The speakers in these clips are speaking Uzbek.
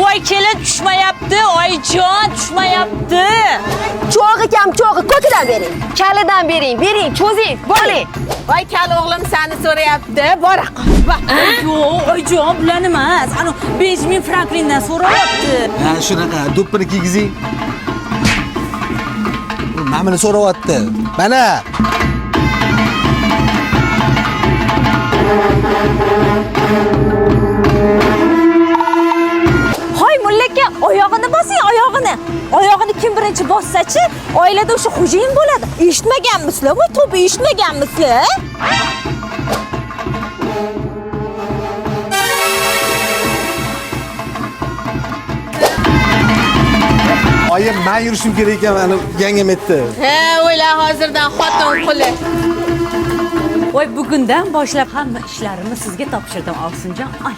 Voy kelin tushmayapti, oyjon tushmayapti. Cho'g'i kam cho'g'i, ko'kidan bering. Kalidan bering, cho'zing, bo'ling. Voy kal o'g'lim seni so'rayapti, bora qol. Yo'q, oyjon bular emas. Ana Benjamin Franklindan so'rayapti. Ha, shunaqa do'ppini kiygizing. Mana so'rayapti. Mana. Hoy mullaka, oyog'ini bosing, oyog'ini. Oyog'ini kim birinchi bossa-chi, oilada o'sha xo'jayin bo'ladi. Eshitmaganmisizlar? Voy to'p eshitmaganmisizlar? Oyim, men yurishim kerak ekan, ana yangam aytdi. He, o'yla hozirdan xotin quli. Voy bugundan boshlab hamma ishlarimni sizga topshirdim, Ovsinjon. Ay.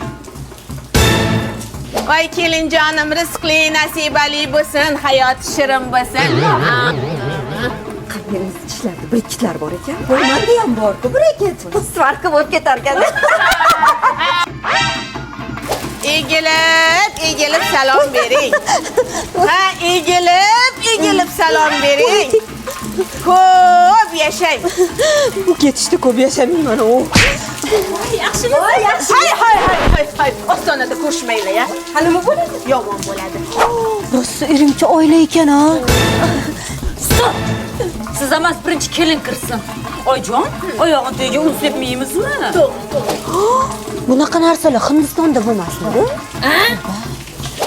Voy kelinjonim, rizqli, nasibali bo'lsin, hayot shirin bo'lsin. Qanday ishlarda bir-ikkilar bor ekan. Menda ham bor-ku, bir-ikki. Svarka bo'lib ketar ekan. Egilib salom bering. Ha, egilib salom bering. Ko'p yashang. Bu ketishda ko'p yashamayman o. Yaxshimisiz? Hay. Ostonada ko'rishmaylar ya. Nima bo'ladi? Yomon bo'ladi. Rosa irimchi oila ekan ha. Stop! Siz emas birinchi kelin kirsin. Oyjon, oyog'ini tagiga un sepmaymizmi? Bunaqa narsalar Hindistonda bo'lmasmi?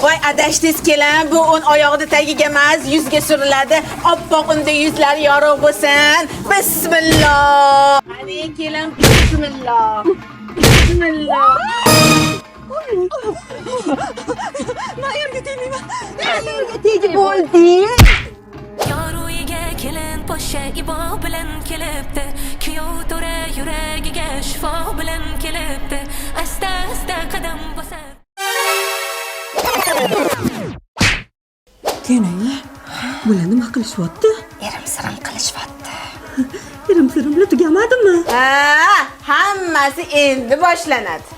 Voy adashdiz kelin, bu un oyog'ida tagiga emas, yuzga suriladi. Oppoq unda yuzlar yorug' bo'lsin. Bismillah. Qani kelin, bismillah. Bismillah. Mayamga tegmayman. Mayamga tegib bo'ldi. Yoruyiga kelin poshsha ibo bilan kelibdi. Kuyov to'ra yuragiga shifo bilan kelibdi. Asta qadam bosar. Kenaya, bular nima qilishyapti? Erim-sirim qilishyapti. Erim-sirimlar tugamadimi? Ha, hammasi endi boshlanadi.